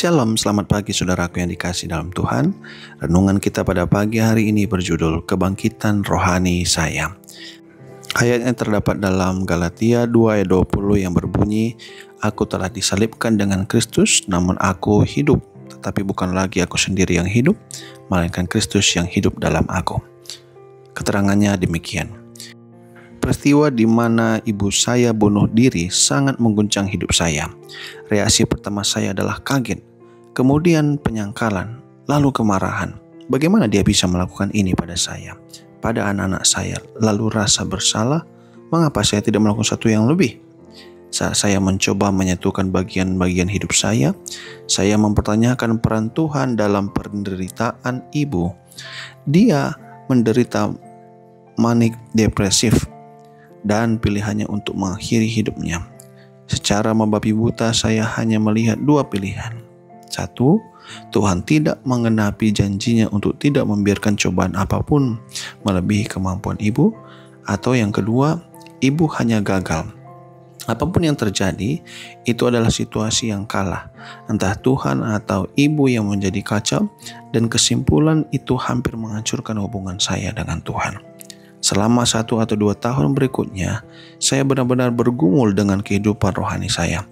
Shalom, selamat pagi saudaraku yang dikasih dalam Tuhan. Renungan kita pada pagi hari ini berjudul Kebangkitan Rohani Saya. Ayatnya terdapat dalam Galatia 2 ayat 20 yang berbunyi, Aku telah disalibkan dengan Kristus, namun aku hidup. Tetapi bukan lagi aku sendiri yang hidup, melainkan Kristus yang hidup dalam aku. Keterangannya demikian. Peristiwa di mana ibu saya bunuh diri sangat mengguncang hidup saya. Reaksi pertama saya adalah kaget, kemudian penyangkalan, lalu kemarahan. Bagaimana dia bisa melakukan ini pada saya, pada anak-anak saya, lalu rasa bersalah, mengapa saya tidak melakukan sesuatu yang lebih? Saat saya mencoba menyatukan bagian-bagian hidup saya mempertanyakan peran Tuhan dalam penderitaan ibu. Dia menderita manik depresif dan pilihannya untuk mengakhiri hidupnya. Secara membabi buta saya hanya melihat dua pilihan. Satu, Tuhan tidak menggenapi janjinya untuk tidak membiarkan cobaan apapun melebihi kemampuan ibu. Atau yang kedua, ibu hanya gagal. Apapun yang terjadi, itu adalah situasi yang kalah. Entah Tuhan atau ibu yang menjadi kacau, dan kesimpulan itu hampir menghancurkan hubungan saya dengan Tuhan. Selama 1 atau 2 tahun berikutnya, saya benar-benar bergumul dengan kehidupan rohani saya.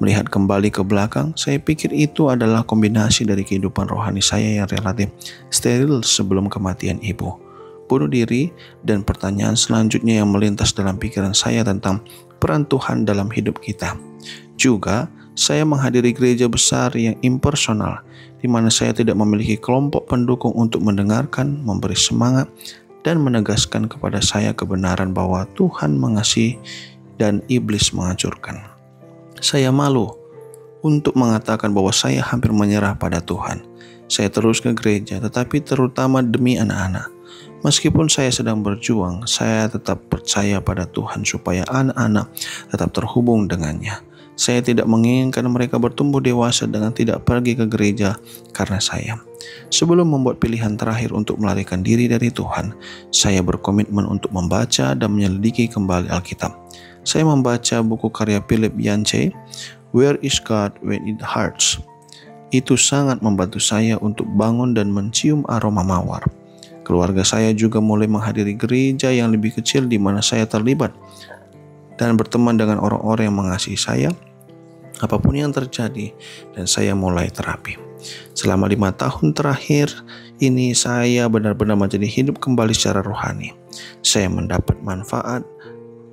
Melihat kembali ke belakang, saya pikir itu adalah kombinasi dari kehidupan rohani saya yang relatif steril sebelum kematian ibu, bunuh diri, dan pertanyaan selanjutnya yang melintas dalam pikiran saya tentang peran Tuhan dalam hidup kita. Juga, saya menghadiri gereja besar yang impersonal, di mana saya tidak memiliki kelompok pendukung untuk mendengarkan, memberi semangat, dan menegaskan kepada saya kebenaran bahwa Tuhan mengasihi dan iblis menghancurkan. Saya malu untuk mengatakan bahwa saya hampir menyerah pada Tuhan. Saya terus ke gereja, tetapi terutama demi anak-anak. Meskipun saya sedang berjuang, saya tetap percaya pada Tuhan supaya anak-anak tetap terhubung dengannya. Saya tidak menginginkan mereka bertumbuh dewasa dengan tidak pergi ke gereja karena saya. Sebelum membuat pilihan terakhir untuk melarikan diri dari Tuhan, saya berkomitmen untuk membaca dan menyelidiki kembali Alkitab. Saya membaca buku karya Philip Yancey, Where is God When It Hurts? Itu sangat membantu saya untuk bangun dan mencium aroma mawar. Keluarga saya juga mulai menghadiri gereja yang lebih kecil di mana saya terlibat dan berteman dengan orang-orang yang mengasihi saya, apapun yang terjadi, dan saya mulai terapi. Selama 5 tahun terakhir ini saya benar-benar menjadi hidup kembali secara rohani. Saya mendapat manfaat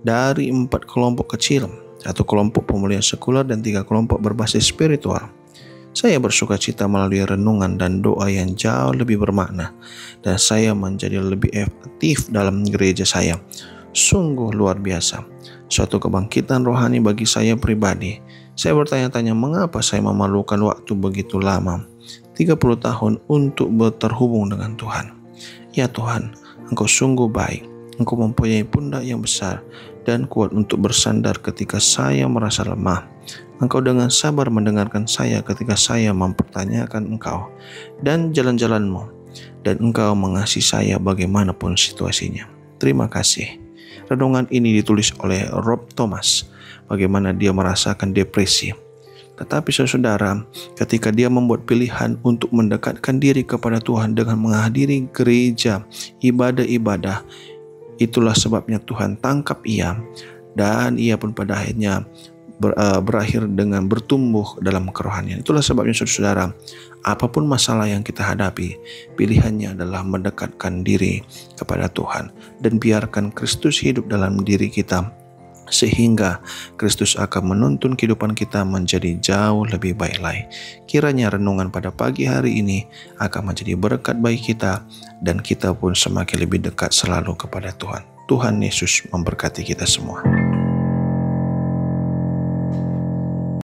dari 4 kelompok kecil, 1 kelompok pemulihan sekuler dan 3 kelompok berbasis spiritual. Saya bersuka cita melalui renungan dan doa yang jauh lebih bermakna, dan saya menjadi lebih efektif dalam gereja saya. Sungguh luar biasa, suatu kebangkitan rohani bagi saya pribadi. Saya bertanya-tanya mengapa saya memerlukan waktu begitu lama, 30 tahun untuk terhubung dengan Tuhan. Ya Tuhan, Engkau sungguh baik. Engkau mempunyai pundak yang besar dan kuat untuk bersandar ketika saya merasa lemah. Engkau dengan sabar mendengarkan saya ketika saya mempertanyakan Engkau dan jalan-jalan-Mu, dan Engkau mengasihi saya bagaimanapun situasinya. Terima kasih. Renungan ini ditulis oleh Rob Thomas, bagaimana dia merasakan depresi. Tetapi saudara, ketika dia membuat pilihan untuk mendekatkan diri kepada Tuhan dengan menghadiri gereja, ibadah-ibadah, itulah sebabnya Tuhan tangkap ia, dan ia pun pada akhirnya berakhir dengan bertumbuh dalam kerohanian. Itulah sebabnya saudara, apapun masalah yang kita hadapi, pilihannya adalah mendekatkan diri kepada Tuhan dan biarkan Kristus hidup dalam diri kita, sehingga Kristus akan menuntun kehidupan kita menjadi jauh lebih baik lagi. Kiranya renungan pada pagi hari ini akan menjadi berkat bagi kita, dan kita pun semakin lebih dekat selalu kepada Tuhan. Tuhan Yesus memberkati kita semua.